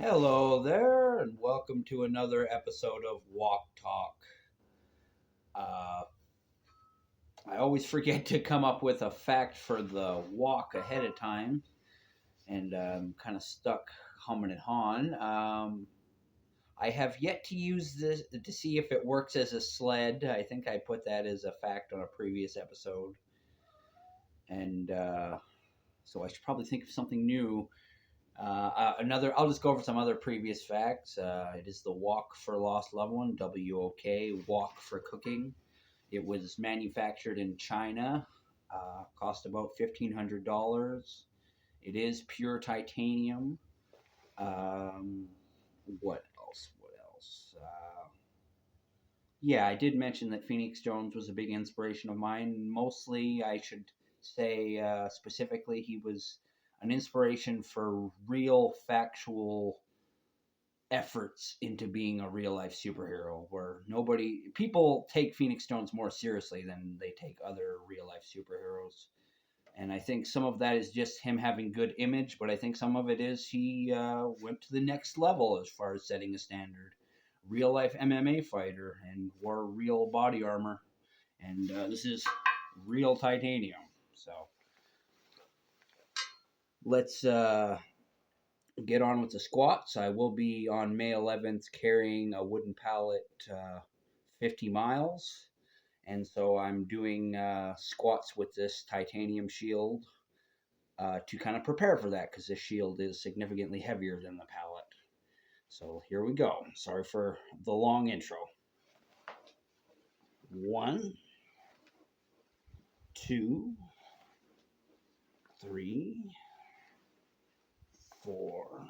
Hello there, and welcome to another episode of WOK Talk. Uh, I always forget to come up with a fact for the walk ahead of time, and I'm kind of stuck humming and hawing. I have yet to use this to see if it works as a sled. I think I put that as a fact on a previous episode, and so I should probably think of something new. I'll just go over some other previous facts. It is the Wok for Lost Loved One, WOK, Wok for Cooking. It was manufactured in China, cost about $1,500. It is pure titanium. Um, what else? What else? Yeah, I did mention that Phoenix Jones was a big inspiration of mine. Mostly, I should say specifically, he was an inspiration for real, factual efforts into being a real life superhero where people take Phoenix Jones more seriously than they take other real life superheroes. And I think some of that is just him having good image, but I think some of it is he went to the next level as far as setting a standard. Real life MMA fighter and wore real body armor, and this is real titanium. So let's get on with the squats. I will be on May 11th carrying a wooden pallet 50 miles. And so I'm doing squats with this titanium shield to kind of prepare for that because this shield is significantly heavier than the pallet. So here we go. Sorry for the long intro. 1, 2, 3, 4,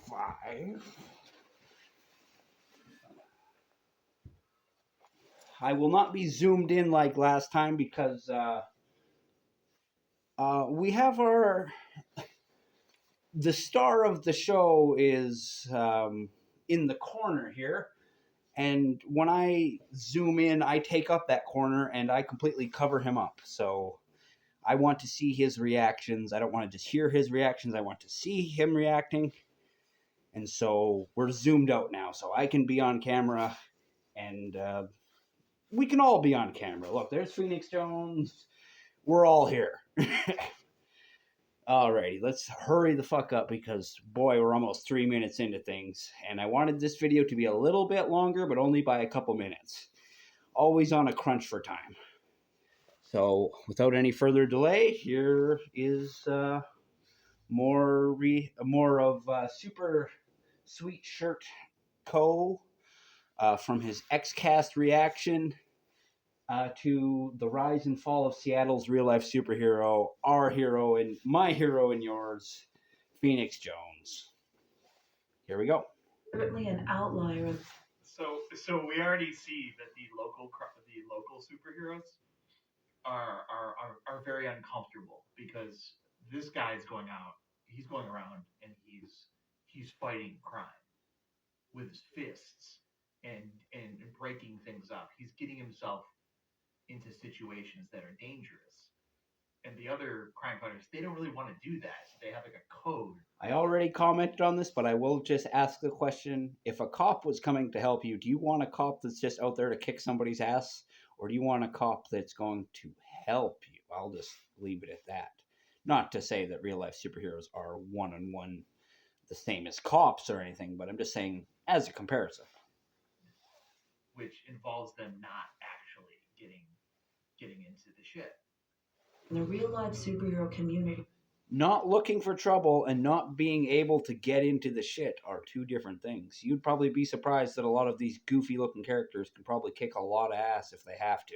5. I will not be zoomed in like last time because we have the star of the show is in the corner here. And when I zoom in, I take up that corner and I completely cover him up. So I want to see his reactions. I don't want to just hear his reactions. I want to see him reacting. And so we're zoomed out now. So I can be on camera and we can all be on camera. Look, there's Phoenix Jones. We're all here. Alrighty, let's hurry the fuck up because, boy, we're almost 3 minutes into things. And I wanted this video to be a little bit longer, but only by a couple minutes. Always on a crunch for time. So, without any further delay, here is more of Super Sweet Shirt Co. From his X-Cast reaction to the rise and fall of Seattle's real-life superhero, our hero and my hero and yours, Phoenix Jones. Here we go. Certainly an outlier. So we already see that the local superheroes are very uncomfortable because this guy's going out, he's going around and he's fighting crime with his fists and breaking things up. He's getting himself into situations that are dangerous. And the other crime fighters, they don't really want to do that. They have like a code. I already commented on this, but I will just ask the question. If a cop was coming to help you, do you want a cop that's just out there to kick somebody's ass? Or do you want a cop that's going to help you? I'll just leave it at that. Not to say that real life superheroes are one-on-one the same as cops or anything, but I'm just saying as a comparison. Which involves them not actually getting into the shit. The real life superhero community. Not looking for trouble and not being able to get into the shit are two different things. You'd probably be surprised that a lot of these goofy looking characters can probably kick a lot of ass if they have to.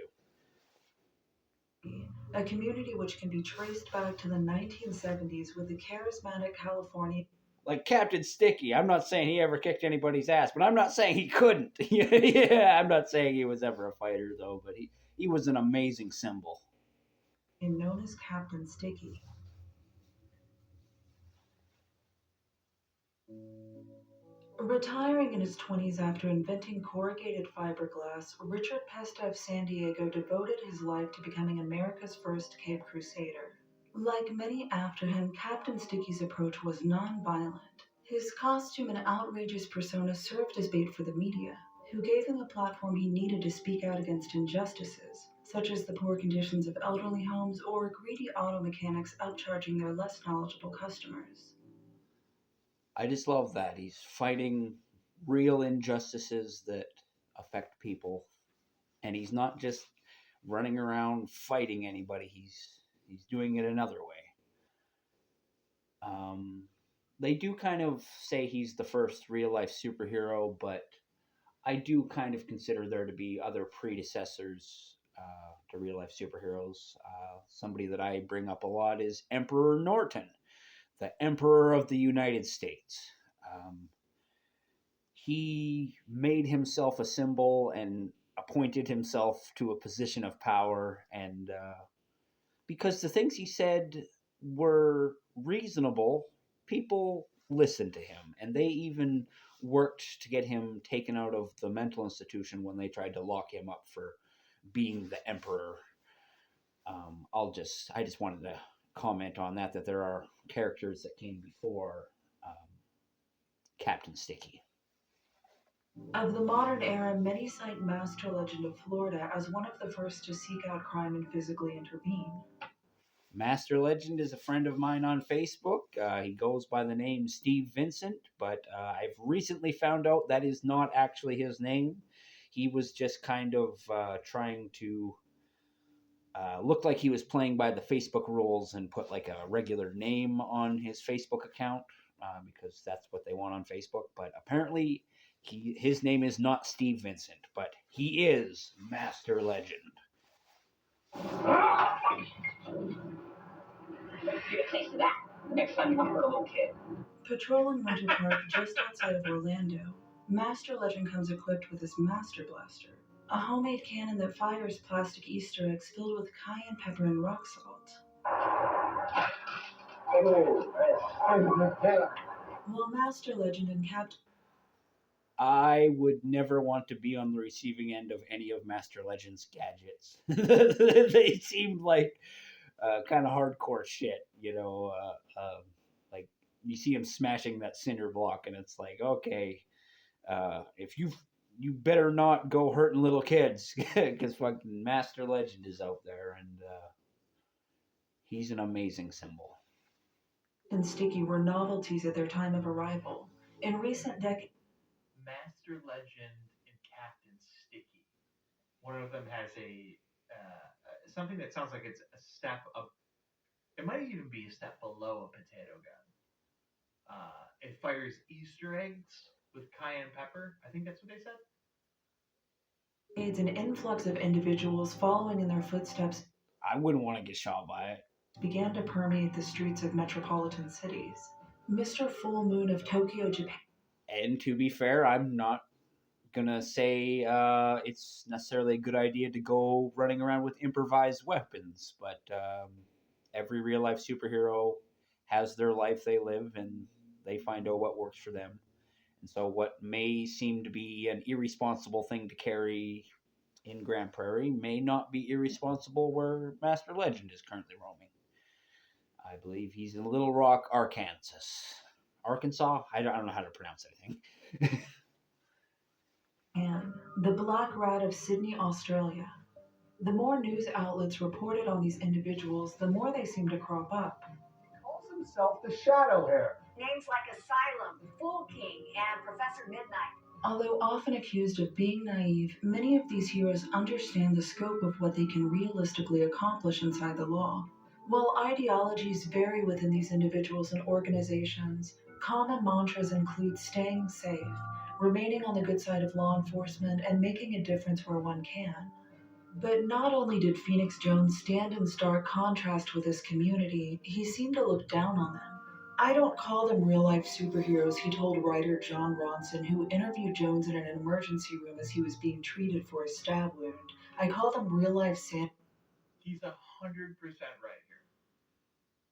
A community which can be traced back to the 1970s with the charismatic California. Like Captain Sticky. I'm not saying he ever kicked anybody's ass, but I'm not saying he couldn't. Yeah, I'm not saying he was ever a fighter, though, but he was an amazing symbol. And known as Captain Sticky. Retiring in his 20s after inventing corrugated fiberglass, Richard Pesta of San Diego devoted his life to becoming America's first Cape Crusader. Like many after him, Captain Sticky's approach was non-violent. His costume and outrageous persona served as bait for the media, who gave him a platform he needed to speak out against injustices, such as the poor conditions of elderly homes or greedy auto mechanics outcharging their less knowledgeable customers. I just love that he's fighting real injustices that affect people, and he's not just running around fighting anybody. He's doing it another way. Um, they do kind of say he's the first real life superhero, but I do kind of consider there to be other predecessors to real life superheroes. Somebody that I bring up a lot is Emperor Norton, the Emperor of the United States. Um, he made himself a symbol and appointed himself to a position of power, and because the things he said were reasonable, people listened to him, and they even worked to get him taken out of the mental institution when they tried to lock him up for being the emperor. I just wanted to comment on that there are characters that came before um, Captain Sticky. Of the modern era, many cite Master Legend of Florida as one of the first to seek out crime and physically intervene. Master Legend is a friend of mine on Facebook. He goes by the name Steve Vincent, but I've recently found out that is not actually his name. He was just kind of trying to look like he was playing by the Facebook rules and put like a regular name on his Facebook account because that's what they want on Facebook. But apparently, his name is not Steve Vincent, but he is Master Legend. Get a taste of that next time you hurt a little kid. Patrolling Winter Park just outside of Orlando, Master Legend comes equipped with his Master Blaster, a homemade cannon that fires plastic Easter eggs filled with cayenne pepper and rock salt. While Master Legend and Captain I would never want to be on the receiving end of any of Master Legend's gadgets. They seemed like kind of hardcore shit, like you see him smashing that cinder block, and it's like, okay, if you better not go hurting little kids, because fucking Master Legend is out there, and he's an amazing symbol. and Sticky were novelties at their time of arrival. In recent decades, Master Legend and Captain Sticky. One of them has a something that sounds like it's a step up. It might even be a step below a potato gun. It fires Easter eggs with cayenne pepper. I think that's what they said. an influx of individuals following in their footsteps I wouldn't want to get shot by it. began to permeate the streets of metropolitan cities. Mr. Full Moon of Tokyo, Japan. And to be fair, I'm not gonna say it's necessarily a good idea to go running around with improvised weapons, but every real life superhero has their life they live, and they find out what works for them. And so, what may seem to be an irresponsible thing to carry in Grand Prairie may not be irresponsible where Master Legend is currently roaming. I believe he's in Little Rock, Arkansas. Arkansas? I don't know how to pronounce anything. And the Black Rat of Sydney, Australia. The more news outlets reported on these individuals, the more they seemed to crop up. Calls himself the Shadow Hair. Names like Asylum, Fool King, and Professor Midnight. Although often accused of being naive, many of these heroes understand the scope of what they can realistically accomplish inside the law. While ideologies vary within these individuals and organizations, common mantras include staying safe, remaining on the good side of law enforcement, and making a difference where one can. But not only did Phoenix Jones stand in stark contrast with his community, he seemed to look down on them. I don't call them real-life superheroes, he told writer John Ronson, who interviewed Jones in an emergency room as he was being treated for a stab wound. I call them real-life He's 100% right here.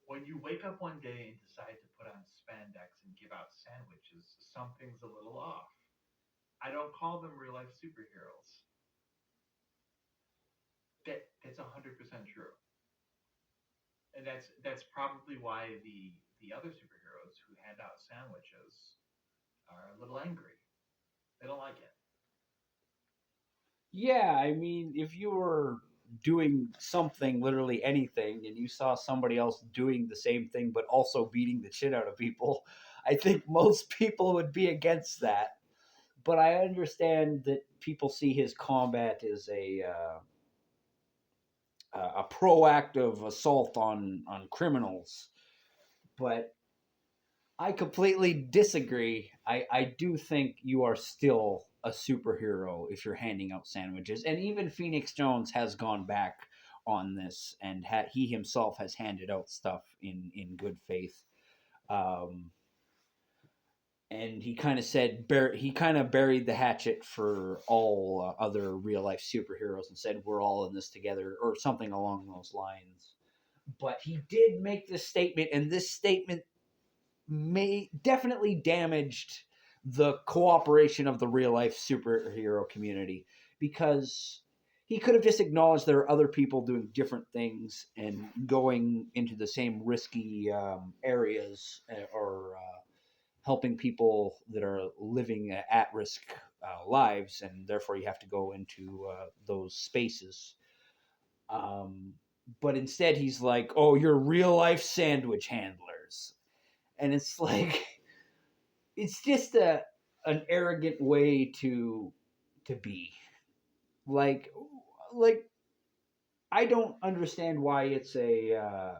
When you wake up one day and decide to put on spandex and give out sandwiches, something's a little off. I don't call them real life superheroes. That's 100% true. And that's probably why the the other superheroes who hand out sandwiches are a little angry. They don't like it. Yeah, I mean, if you were doing something, literally anything, and you saw somebody else doing the same thing but also beating the shit out of people, I think most people would be against that. But I understand that people see his combat as a proactive assault on criminals. But I completely disagree. I do think you are still a superhero if you're handing out sandwiches. And even Phoenix Jones has gone back on this, and he himself has handed out stuff in good faith. Um, and he kind of said, he kind of buried the hatchet for all other real life superheroes and said, we're all in this together, or something along those lines. But he did make this statement, and this statement definitely damaged the cooperation of the real life superhero community, because he could have just acknowledged there are other people doing different things and going into the same risky areas, or helping people that are living at risk lives, and therefore you have to go into those spaces. Um, but instead, he's like, "Oh, you're real life sandwich handlers," and it's like, it's just an arrogant way to be. Like, like I don't understand why it's a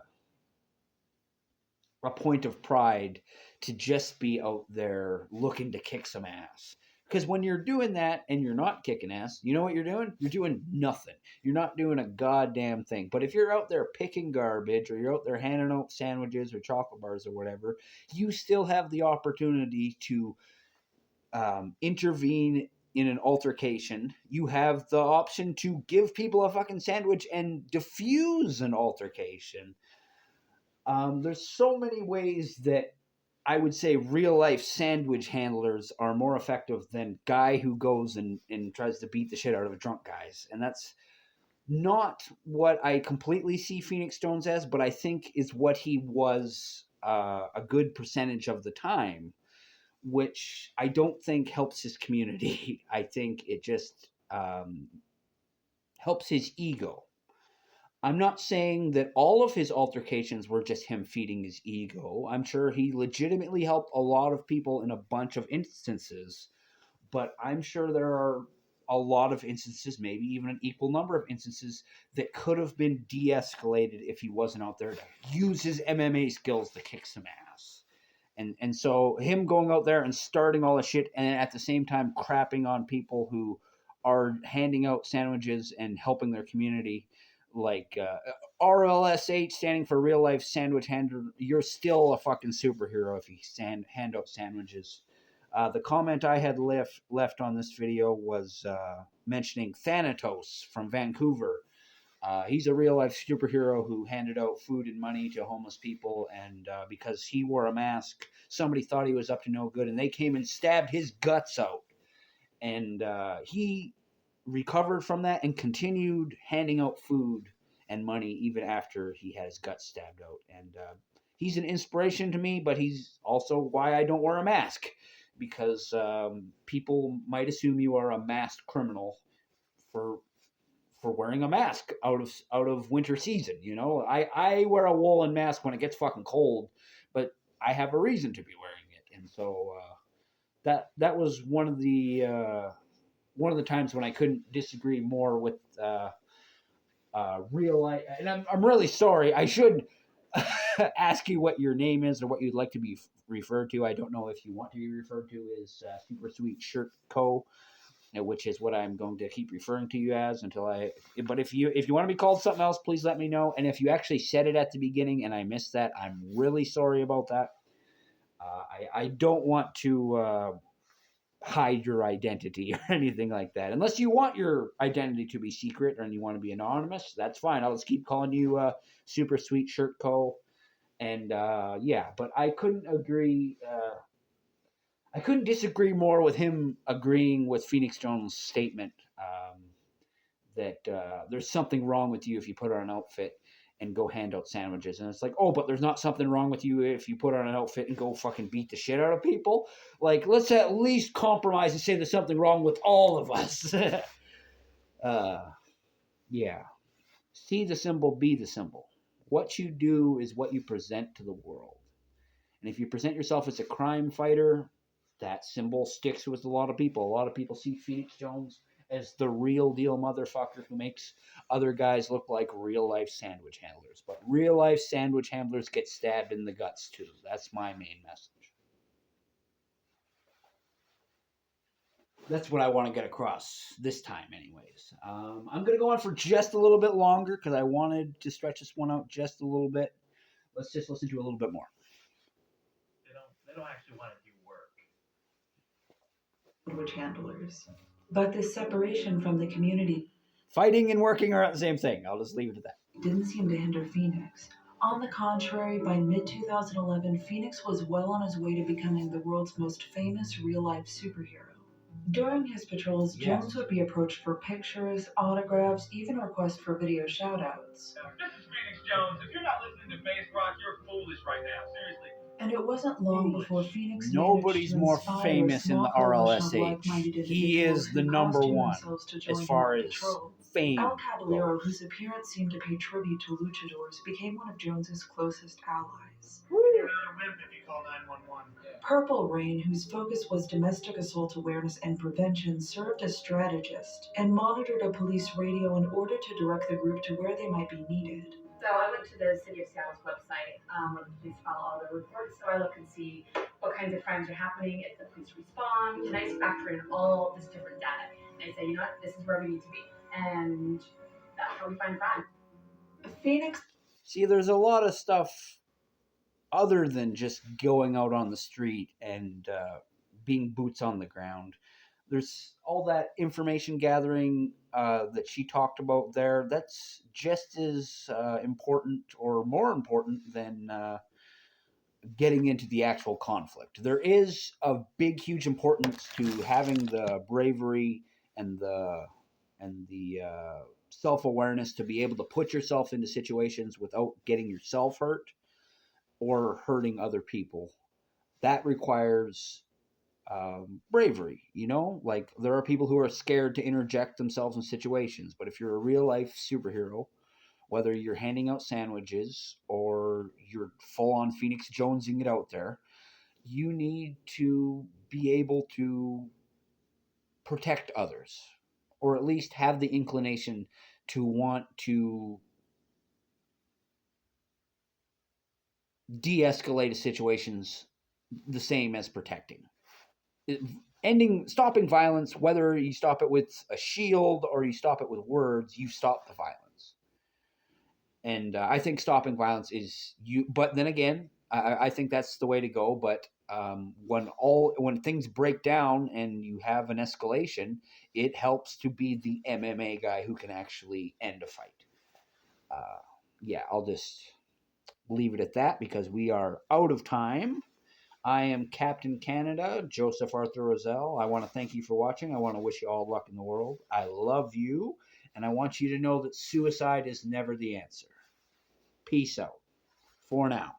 point of pride to just be out there looking to kick some ass. Because when you're doing that and you're not kicking ass, you know what you're doing? You're doing nothing. You're not doing a goddamn thing. But if you're out there picking garbage, or you're out there handing out sandwiches or chocolate bars or whatever, you still have the opportunity to intervene in an altercation. You have the option to give people a fucking sandwich and diffuse an altercation. There's so many ways that I would say real life sandwich handlers are more effective than guy who goes and tries to beat the shit out of a drunk guys. And that's not what I completely see Phoenix Jones as, but I think is what he was a good percentage of the time, which I don't think helps his community. I think it just helps his ego. I'm not saying that all of his altercations were just him feeding his ego. I'm sure he legitimately helped a lot of people in a bunch of instances, but I'm sure there are a lot of instances, maybe even an equal number of instances, that could have been de-escalated if he wasn't out there to use his MMA skills to kick some ass. And so him going out there and starting all the shit, and at the same time crapping on people who are handing out sandwiches and helping their community, like RLSH, standing for real life sandwich handler, you're still a fucking superhero if you hand out sandwiches. The comment I had left on this video was mentioning Thanatos from Vancouver. He's a real life superhero who handed out food and money to homeless people, and because he wore a mask, somebody thought he was up to no good, and they came and stabbed his guts out. And he recovered from that and continued handing out food and money even after he had his guts stabbed out. And he's an inspiration to me, but he's also why I don't wear a mask, because people might assume you are a masked criminal for wearing a mask out of winter season. You know, I wear a woolen mask when it gets fucking cold, but I have a reason to be wearing it. And so that was one of the times when I couldn't disagree more with real life. And I'm really sorry. I should ask you what your name is or what you'd like to be referred to. I don't know if you want to be referred to as Super Sweet Shirt Co., which is what I'm going to keep referring to you as until I. But if you want to be called something else, please let me know. And if you actually said it at the beginning and I missed that, I'm really sorry about that. I don't want to hide your identity or anything like that, unless you want your identity to be secret and you want to be anonymous. That's fine. I'll just keep calling you Super Sweet Shirt Co. And yeah, but I couldn't agree. I couldn't disagree more with him agreeing with Phoenix Jones' statement that there's something wrong with you if you put on an outfit. and go hand out sandwiches. And it's like, oh, but there's not something wrong with you if you put on an outfit and go fucking beat the shit out of people. Like, let's at least compromise and say there's something wrong with all of us. Yeah. See the symbol, be the symbol. What you do is what you present to the world. And if you present yourself as a crime fighter, that symbol sticks with a lot of people. A lot of people see Phoenix Jones as the real deal motherfucker who makes other guys look like real life sandwich handlers. But real life sandwich handlers get stabbed in the guts too. That's my main message. That's what I want to get across this time anyways. I'm going to go on for just a little bit longer because I wanted to stretch this one out just a little bit. Let's just listen to a little bit more. They don't actually want to do work. Sandwich handlers. But this separation from the community Fighting and working are not the same thing. I'll just leave it at that. didn't seem to hinder Phoenix. On the contrary, by mid-2011, Phoenix was well on his way to becoming the world's most famous real-life superhero. During his patrols, Jones would be approached for pictures, autographs, even requests for video shoutouts. This is Phoenix Jones. If you're not listening to bass rock, you're foolish right now. Seriously. And it wasn't long before Phoenix Nobody's more famous in the RLSH. He is the number one as far as fame El Caballero, goes. whose appearance seemed to pay tribute to luchadors, became one of Jones's closest allies. You're not a wimp if you call 911. Purple Rain, whose focus was domestic assault awareness and prevention, served as strategist and monitored a police radio in order to direct the group to where they might be needed. So I went to the City of Seattle's website where the police file all their reports. So I look and see what kinds of crimes are happening, if the police respond, and I just factor in all this different data. And I say, you know what, this is where we need to be. And that's how we find crime. Phoenix. See, there's a lot of stuff other than just going out on the street and being boots on the ground. There's all that information gathering that she talked about there. That's just as important or more important than getting into the actual conflict. There is a big, huge importance to having the bravery and the self-awareness to be able to put yourself into situations without getting yourself hurt or hurting other people. That requires bravery, you know? Like, there are people who are scared to interject themselves in situations, but if you're a real-life superhero, whether you're handing out sandwiches or you're full-on Phoenix Jonesing it out there, you need to be able to protect others, or at least have the inclination to want to de-escalate situations the same as protecting. Stopping violence, whether you stop it with a shield or you stop it with words, you stop the violence. And I think stopping violence is but then again, I think that's the way to go. But when things break down and you have an escalation, it helps to be the MMA guy who can actually end a fight. Yeah, I'll just leave it at that because we are out of time. I am Captain Canada, Joseph Arthur Roszell. I want to thank you for watching. I want to wish you all luck in the world. I love you, and I want you to know that suicide is never the answer. Peace out. For now.